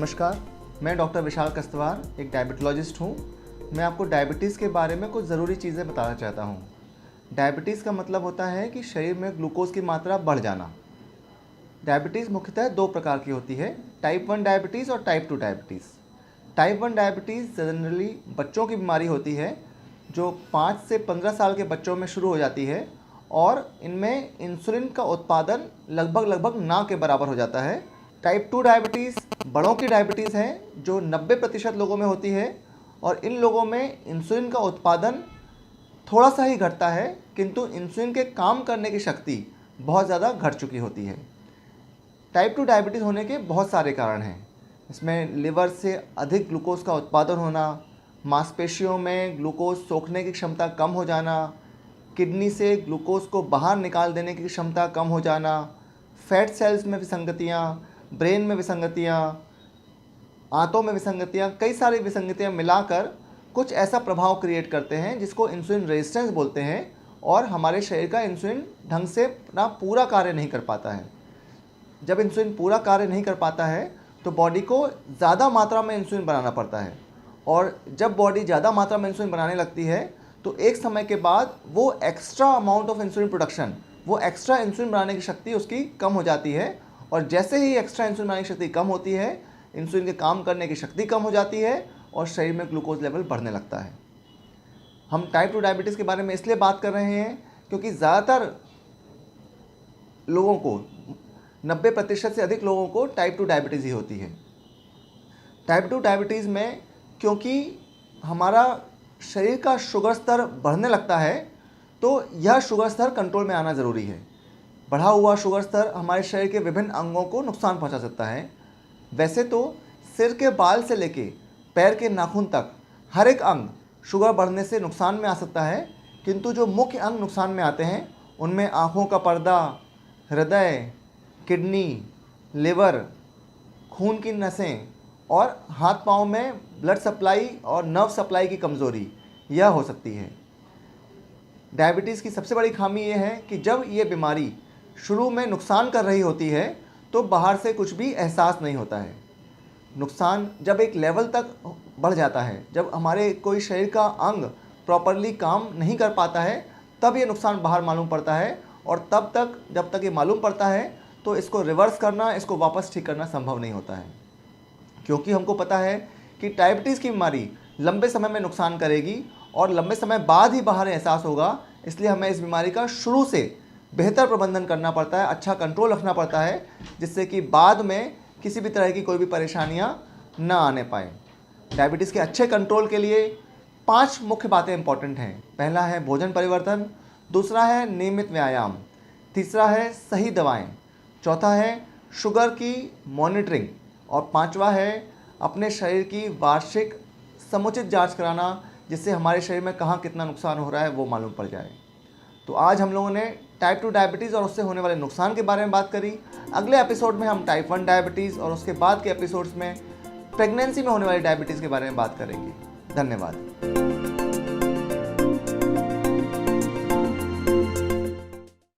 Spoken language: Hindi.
नमस्कार, मैं डॉक्टर विशाल कस्तवार एक डायबिटोलॉजिस्ट हूँ। मैं आपको डायबिटीज़ के बारे में कुछ ज़रूरी चीज़ें बताना चाहता हूँ। डायबिटीज़ का मतलब होता है कि शरीर में ग्लूकोज़ की मात्रा बढ़ जाना। डायबिटीज़ मुख्यतः दो प्रकार की होती है, टाइप 1 डायबिटीज़ और type 2 diabetes. Type 1 diabetes generally बच्चों की बीमारी होती है जो 5 से 15 साल के बच्चों में शुरू हो जाती है और इनमें इंसुलिन का उत्पादन लगभग ना के बराबर हो जाता है। टाइप 2 डायबिटीज़ बड़ों की डायबिटीज़ है जो 90% लोगों में होती है और इन लोगों में इंसुलिन का उत्पादन थोड़ा सा ही घटता है, किंतु इंसुलिन के काम करने की शक्ति बहुत ज़्यादा घट चुकी होती है। टाइप 2 डायबिटीज़ होने के बहुत सारे कारण हैं। इसमें लिवर से अधिक ग्लूकोज का उत्पादन होना, मांसपेशियों में ग्लूकोज सोखने की क्षमता कम हो जाना, किडनी से ग्लूकोज को बाहर निकाल देने की क्षमता कम हो जाना, फैट सेल्स में विसंगतियाँ, ब्रेन में विसंगतियाँ, आंतों में विसंगतियाँ, कई सारी विसंगतियाँ मिलाकर कुछ ऐसा प्रभाव क्रिएट करते हैं जिसको इंसुलिन रेजिस्टेंस बोलते हैं और हमारे शरीर का इंसुलिन ढंग से ना पूरा कार्य नहीं कर पाता है। जब इंसुलिन पूरा कार्य नहीं कर पाता है तो बॉडी को ज़्यादा मात्रा में इंसुलिन बनाना पड़ता है और जब बॉडी ज़्यादा मात्रा में इंसुलिन बनाने लगती है तो एक समय के बाद वो extra amount of insulin production, वो एक्स्ट्रा इंसुलिन बनाने की शक्ति उसकी कम हो जाती है और जैसे ही एक्स्ट्रा इंसुलिन बनाने की शक्ति कम होती है, इंसुलिन के काम करने की शक्ति कम हो जाती है और शरीर में ग्लूकोज लेवल बढ़ने लगता है। हम टाइप 2 डायबिटीज़ के बारे में इसलिए बात कर रहे हैं क्योंकि ज़्यादातर लोगों को 90% से अधिक लोगों को टाइप 2 डायबिटीज़ ही होती है। टाइप 2 डायबिटीज़ में क्योंकि हमारा शरीर का शुगर स्तर बढ़ने लगता है तो यह शुगर स्तर कंट्रोल में आना ज़रूरी है। बढ़ा हुआ शुगर स्तर हमारे शरीर के विभिन्न अंगों को नुकसान पहुंचा सकता है। वैसे तो सिर के बाल से लेके पैर के नाखून तक हर एक अंग शुगर बढ़ने से नुकसान में आ सकता है, किंतु जो मुख्य अंग नुकसान में आते हैं उनमें आँखों का पर्दा, हृदय, किडनी, लिवर, खून की नसें और हाथ पाँव में ब्लड सप्लाई और नर्व सप्लाई की कमज़ोरी यह हो सकती है। डायबिटीज़ की सबसे बड़ी खामी यह है कि जब ये बीमारी शुरू में नुकसान कर रही होती है तो बाहर से कुछ भी एहसास नहीं होता है। नुकसान जब एक लेवल तक बढ़ जाता है, जब हमारे कोई शरीर का अंग प्रॉपरली काम नहीं कर पाता है, तब ये नुकसान बाहर मालूम पड़ता है और तब तक जब तक ये मालूम पड़ता है तो इसको रिवर्स करना, इसको वापस ठीक करना संभव नहीं होता है। क्योंकि हमको पता है कि डायबिटीज़ की बीमारी लंबे समय में नुकसान करेगी और लंबे समय बाद ही बाहर एहसास होगा, इसलिए हमें इस बीमारी का शुरू से बेहतर प्रबंधन करना पड़ता है, अच्छा कंट्रोल रखना पड़ता है, जिससे कि बाद में किसी भी तरह की कोई भी परेशानियां ना आने पाए। डायबिटीज़ के अच्छे कंट्रोल के लिए 5 मुख्य बातें इंपॉर्टेंट हैं। पहला है भोजन परिवर्तन, दूसरा है नियमित व्यायाम, तीसरा है सही दवाएं, चौथा है शुगर की मॉनिटरिंग और पांचवा है अपने शरीर की वार्षिक समुचित जांच कराना, जिससे हमारे शरीर में कहाँ कितना नुकसान हो रहा है वो मालूम पड़ जाए। तो आज हम लोगों ने टाइप 2 डायबिटीज़ और उससे होने वाले नुकसान के बारे में बात करी। अगले एपिसोड में हम टाइप 1 डायबिटीज़ और उसके बाद के एपिसोड्स में प्रेगनेंसी में होने वाली डायबिटीज़ के बारे में बात करेंगे। धन्यवाद।